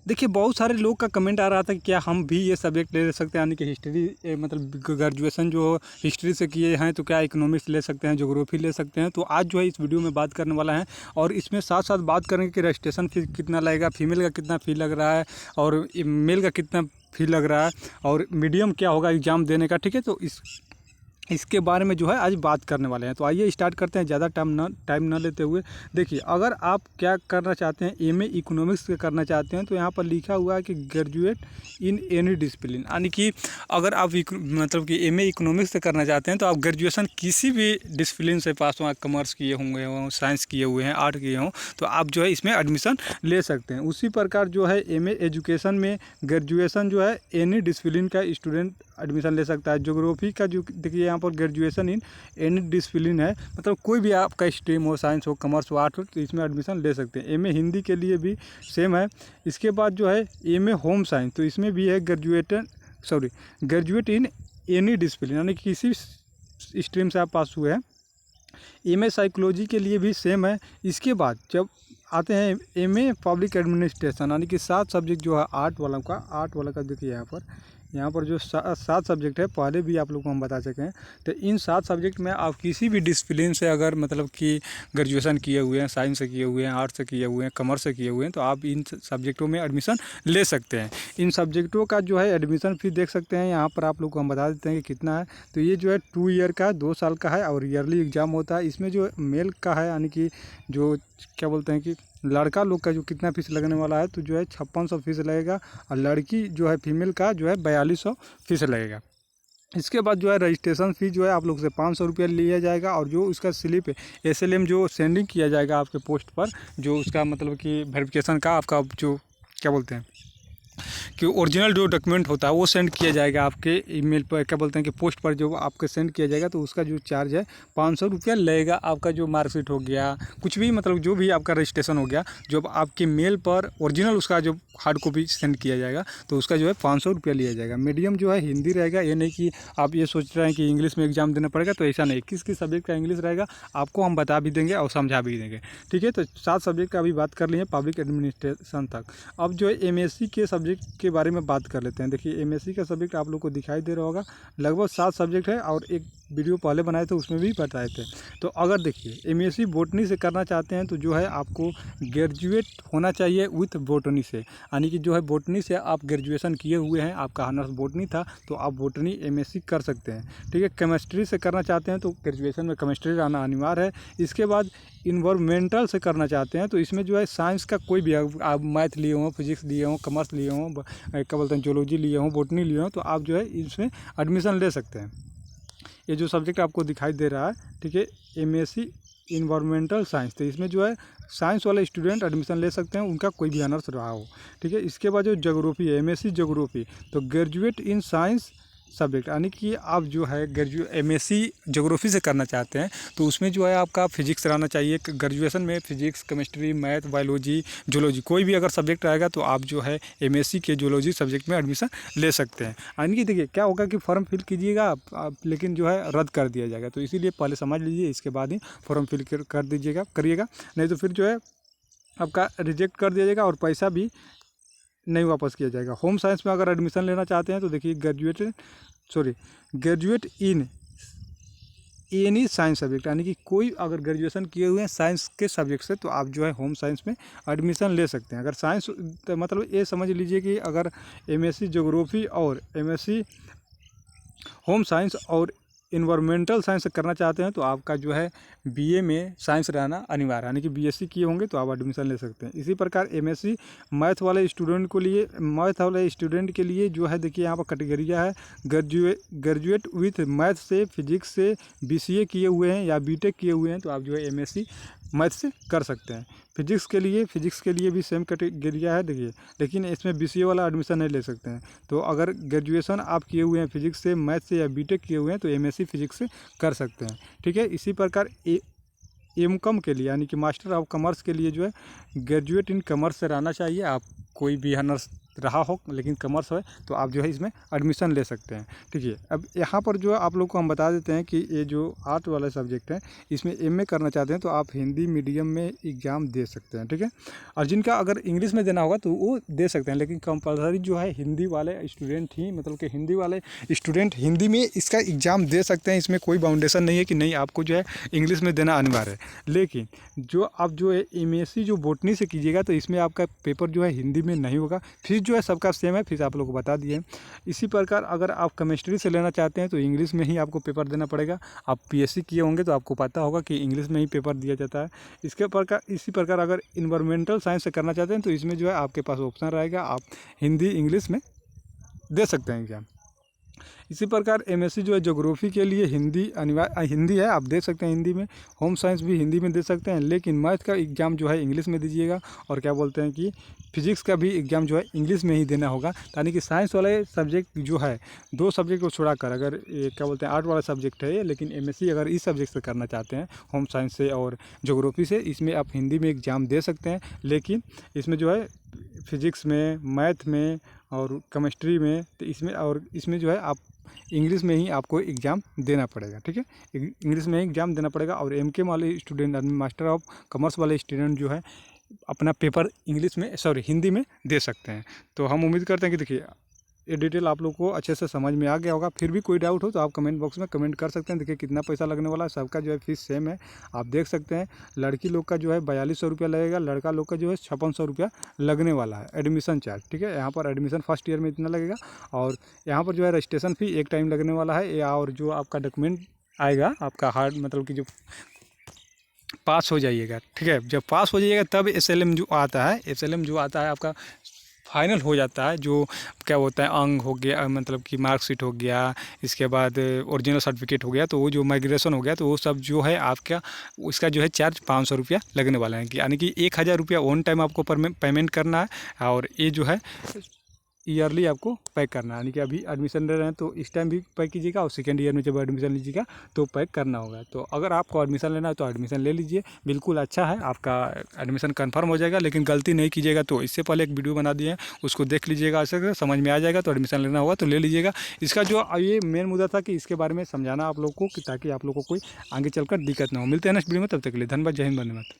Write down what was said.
देखिए, बहुत सारे लोग का कमेंट आ रहा था कि क्या हम भी ये सब्जेक्ट ले सकते हैं, यानी कि हिस्ट्री मतलब ग्रेजुएशन जो हिस्ट्री से किए हैं तो क्या इकोनॉमिक्स ले सकते हैं, ज्योग्राफी ले सकते हैं। तो आज जो है इस वीडियो में बात करने वाला है और इसमें साथ साथ बात करेंगे कि रजिस्ट्रेशन फीस कितना लगेगा, फीमेल का कितना फ़ी लग रहा है और मेल का कितना फ़ी लग रहा है और मीडियम क्या होगा एग्ज़ाम देने का। ठीक है, तो इसके बारे में जो है आज बात करने वाले हैं। तो आइए स्टार्ट करते हैं ज़्यादा टाइम ना लेते हुए। देखिए, अगर आप क्या करना चाहते हैं, एमए इकोनॉमिक्स के करना चाहते हैं तो यहाँ पर लिखा हुआ है कि ग्रेजुएट इन एनी डिसिप्लिन, यानी कि अगर आप मतलब कि एमए इकोनॉमिक्स से करना चाहते हैं तो आप ग्रेजुएशन किसी भी डिसिप्लिन से पास हो, कॉमर्स किए होंगे हों, साइंस किए हुए हैं, आर्ट किए हों, तो आप जो है इसमें एडमिशन ले सकते हैं। उसी प्रकार जो है एमए एजुकेशन में ग्रेजुएशन जो है एनी डिसिप्लिन का स्टूडेंट एडमिशन ले सकता है। ज्योग्राफी का जो देखिए यहाँ पर ग्रेजुएशन इन एनी डिसिप्लिन है, मतलब कोई भी आपका स्ट्रीम हो, साइंस हो, कॉमर्स हो, आर्ट हो, तो इसमें एडमिशन ले सकते हैं। एमए हिंदी के लिए भी सेम है। इसके बाद जो है एमए होम साइंस, तो इसमें भी है ग्रेजुएट इन एनी डिसिप्लिन, यानी किसी स्ट्रीम से आप पास हुए हैं। एमए साइकोलॉजी के लिए भी सेम है। इसके बाद जब आते हैं एमए पब्लिक एडमिनिस्ट्रेशन, यानी कि 7 सब्जेक्ट जो है आर्ट वाला का देखिए यहाँ पर जो 7 सब्जेक्ट है, पहले भी आप लोग को हम बता चुके हैं। तो इन 7 सब्जेक्ट में आप किसी भी डिसिप्लिन से अगर मतलब कि ग्रेजुएशन किए हुए हैं, साइंस से किए हुए हैं, आर्ट्स से किए हुए हैं, कॉमर्स से किए हुए हैं, तो आप इन सब्जेक्टों में एडमिशन ले सकते हैं। इन सब्जेक्टों का जो है एडमिशन फीस देख सकते हैं, यहाँ पर आप लोग को हम बता देते हैं कि कितना है। तो ये जो है 2 ईयर का 2 साल का है और ईयरली एग्ज़ाम होता है। इसमें जो मेल का है, यानी कि जो क्या बोलते हैं कि लड़का लोग का जो कितना फीस लगने वाला है, तो जो है 5600 फीस लगेगा और लड़की जो है फीमेल का जो है 4200 फीस लगेगा। इसके बाद जो है रजिस्ट्रेशन फ़ीस जो है आप लोग से 500 रुपया लिया जाएगा और जो उसका स्लिप एसएलएम जो सेंडिंग किया जाएगा आपके पोस्ट पर, जो उसका मतलब कि वेरिफिकेशन का आपका जो क्या बोलते हैं कि ओरिजिनल जो डॉक्यूमेंट होता है वो सेंड किया जाएगा आपके ईमेल पर, क्या बोलते हैं कि पोस्ट पर जो आपके सेंड किया जाएगा, तो उसका जो चार्ज है 500 रुपया लगेगा। आपका जो मार्कशीट हो गया, कुछ भी मतलब जो भी आपका रजिस्ट्रेशन हो गया, जो आपके मेल पर ओरिजिनल उसका जो हार्ड कॉपी सेंड किया जाएगा, तो उसका जो है 500 रुपया लिया जाएगा। मीडियम जो है हिंदी रहेगा। ये नहीं कि आप ये सोच रहे हैं कि इंग्लिश में एग्जाम देना पड़ेगा, तो ऐसा नहीं। किस किस सब्जेक्ट का इंग्लिश रहेगा आपको हम बता भी देंगे और समझा भी देंगे। ठीक है, तो 7 सब्जेक्ट का अभी बात कर लिए पब्लिक एडमिनिस्ट्रेशन तक। अब जो है एमएससी के सब्जेक्ट के बारे में बात कर लेते हैं। देखिए, एमएससी का सब्जेक्ट आप लोग को दिखाई दे रहा होगा, लगभग 7 सब्जेक्ट है और एक वीडियो पहले बनाए थे उसमें भी बताए थे। तो अगर देखिए एमएससी बॉटनी से करना चाहते हैं तो जो है आपको ग्रेजुएट होना चाहिए विथ बॉटनी से, यानी कि जो है बॉटनी से आप ग्रेजुएशन किए हुए हैं, आपका ऑनर्स बॉटनी था, तो आप बॉटनी एमएससी कर सकते हैं। ठीक है, केमिस्ट्री से करना चाहते हैं तो ग्रेजुएशन में केमिस्ट्री रहना अनिवार्य है। इसके बाद इन्वायरमेंटल से करना चाहते हैं तो इसमें जो है साइंस का कोई भी आप मैथ लिए हों, फिजिक्स लिए हों, कॉमर्स लिए हों, क्या बोलते हैं जूलॉजी लिए हों, बॉटनी लिए हों, तो आप जो है इसमें एडमिशन ले सकते हैं। ये जो सब्जेक्ट आपको दिखाई दे रहा है, ठीक है, एमएससी इन्वायरमेंटल साइंस, तो इसमें जो है साइंस वाले स्टूडेंट एडमिशन ले सकते हैं, उनका कोई भी ऑनर्स रहा हो। ठीक है, इसके बाद जो ज्योग्राफी है, एमएससी ज्योग्राफी, तो ग्रेजुएट इन साइंस सब्जेक्ट, यानी कि आप जो है एमएससी ज्योग्राफी से करना चाहते हैं तो उसमें जो है आपका फिजिक्स रहना चाहिए। ग्रेजुएशन में physics, chemistry, math, biology, zoology कोई भी अगर सब्जेक्ट रहेगा तो आप जो है एमएससी के जूलॉजी सब्जेक्ट में एडमिशन ले सकते हैं। यानी कि देखिए क्या होगा कि फॉर्म फिल कीजिएगा आप, लेकिन जो है रद्द कर दिया जाएगा, तो इसीलिए पहले समझ लीजिए, इसके बाद ही फॉर्म फिल करिएगा, नहीं तो फिर जो है आपका रिजेक्ट कर दिया जाएगा और पैसा भी नहीं वापस किया जाएगा। होम साइंस में अगर एडमिशन लेना चाहते हैं तो देखिए graduate in any science subject, यानी कि कोई अगर ग्रेजुएशन किए हुए हैं साइंस के सब्जेक्ट से तो आप जो है होम साइंस में एडमिशन ले सकते हैं। अगर साइंस तो मतलब ये समझ लीजिए कि अगर एमएससी ज्योग्राफी और एमएससी होम साइंस और इन्वायरमेंटल साइंस से करना चाहते हैं तो आपका जो है बीए में साइंस रहना अनिवार्य है, यानी कि बीएससी किए होंगे तो आप एडमिशन ले सकते हैं। इसी प्रकार एमएससी मैथ वाले स्टूडेंट के लिए जो है देखिए यहाँ पर कैटेगरिया है, ग्रेजुएट विथ मैथ से, फिजिक्स से, बीसीए किए हुए हैं या बीटेक किए हुए हैं, तो आप जो है एमएससी मैथ से कर सकते हैं। फिजिक्स के लिए भी सेम कैटेगरिया है देखिए, लेकिन इसमें बीसीए वाला एडमिशन नहीं ले सकते हैं। तो अगर ग्रेजुएशन आप किए हुए हैं फिजिक्स से, मैथ से या बीटेक किए हुए हैं तो एमएससी फिजिक्स से कर सकते हैं। ठीक है, इसी प्रकार एमकॉम के लिए, यानी कि मास्टर ऑफ कॉमर्स के लिए जो है ग्रेजुएट इन कॉमर्स से रहना चाहिए। आप कोई भी ऑनर्स रहा हो लेकिन कॉमर्स है तो आप जो है इसमें एडमिशन ले सकते हैं। ठीक है, अब यहाँ पर जो आप लोग को हम बता देते हैं कि ये जो आर्ट वाला सब्जेक्ट है इसमें एमए करना चाहते हैं तो आप हिंदी मीडियम में एग्ज़ाम दे सकते हैं। ठीक है, और जिनका अगर इंग्लिश में देना होगा तो वो दे सकते हैं, लेकिन कंपलसरी जो है हिंदी वाले स्टूडेंट ही, मतलब कि हिंदी वाले स्टूडेंट हिंदी में इसका एग्ज़ाम दे सकते हैं। इसमें कोई बाउंडेशन नहीं है कि नहीं आपको जो है इंग्लिश में देना अनिवार्य है। लेकिन जो आप जो है एमएससी जो बॉटनी से कीजिएगा तो इसमें आपका पेपर जो है हिंदी में नहीं होगा। फीस जो है सबका सेम है, फीस आप लोग को बता दिए। इसी प्रकार अगर आप केमिस्ट्री से लेना चाहते हैं तो इंग्लिश में ही आपको पेपर देना पड़ेगा। आप पीएससी किए होंगे तो आपको पता होगा कि इंग्लिश में ही पेपर दिया जाता है। इसी प्रकार अगर इन्वायरमेंटल साइंस से करना चाहते हैं तो इसमें जो है आपके पास ऑप्शन रहेगा, आप हिंदी इंग्लिश में दे सकते हैं एग्जाम। इसी प्रकार एमएससी जो है ज्योग्राफी के लिए हिंदी है, आप दे सकते हैं हिंदी में। होम साइंस भी हिंदी में दे सकते हैं, लेकिन मैथ का एग्ज़ाम जो है इंग्लिश में दीजिएगा। और क्या बोलते हैं कि फिजिक्स का भी एग्ज़ाम जो है इंग्लिश में ही देना होगा। यानी कि साइंस वाले सब्जेक्ट जो है, 2 सब्जेक्ट को छोड़ाकर, अगर ये क्या बोलते हैं आर्ट वाला सब्जेक्ट है ये, लेकिन एमएससी अगर इस सब्जेक्ट से करना चाहते हैं, होम साइंस से और ज्योग्राफी से, इसमें आप हिंदी में एग्ज़ाम दे सकते हैं। लेकिन इसमें जो है फिजिक्स में, मैथ में और केमिस्ट्री में, तो इसमें जो है आप इंग्लिश में ही आपको एग्ज़ाम देना पड़ेगा। ठीक है, इंग्लिश में ही एग्ज़ाम देना पड़ेगा। और एमके वाले स्टूडेंट, मास्टर ऑफ कॉमर्स वाले स्टूडेंट जो है अपना पेपर हिंदी में दे सकते हैं। तो हम उम्मीद करते हैं कि देखिए ये डिटेल आप लोग को अच्छे से समझ में आ गया होगा। फिर भी कोई डाउट हो तो आप कमेंट बॉक्स में कमेंट कर सकते हैं। देखिए कितना पैसा लगने वाला है, सबका जो है फीस सेम है, आप देख सकते हैं। लड़की लोग का जो है 4200 रुपया लगेगा, लड़का लोग का जो है 5600 रुपया लगने वाला है एडमिशन चार्ज। ठीक है, यहाँ पर एडमिशन फर्स्ट ईयर में इतना लगेगा। और यहाँ पर जो है रजिस्ट्रेशन फ़ी एक टाइम लगने वाला है। और जो आपका डॉक्यूमेंट आएगा आपका मतलब कि जो पास हो जाइएगा। ठीक है, जब पास हो जाइएगा तब एसएलएम जो आता है आपका फाइनल हो जाता है। जो क्या होता है अंग हो गया, मतलब कि मार्कशीट हो गया, इसके बाद ओरिजिनल सर्टिफिकेट हो गया, तो वो जो माइग्रेशन हो गया तो वो सब जो है आपका उसका जो है चार्ज 500 रुपया लगने वाला है। यानी कि 1000 रुपया ऑन टाइम आपको पेमेंट करना है। और ये जो है ईयरली आपको पैक करना है। यानी कि अभी एडमिशन ले रहे हैं तो इस टाइम भी पैक कीजिएगा, और सेकेंड ईयर में जब एडमिशन लीजिएगा तो पैक करना होगा। तो अगर आपको एडमिशन लेना है तो एडमिशन ले लीजिए, बिल्कुल अच्छा है, आपका एडमिशन कंफर्म हो जाएगा। लेकिन गलती नहीं कीजिएगा तो इससे पहले एक वीडियो बना दिए हैं, उसको देख लीजिएगा, ऐसे समझ में आ जाएगा। तो एडमिशन लेना होगा तो ले लीजिएगा। इसका जो ये मेन मुद्दा था कि इसके बारे में समझाना आप लोग को, कि ताकि आप लोग को कोई आगे चलकर दिक्कत ना हो। मिलते हैं नेक्स्ट वीडियो में, तब तक के लिए धन्यवाद। जय हिंद, वंदे मातरम।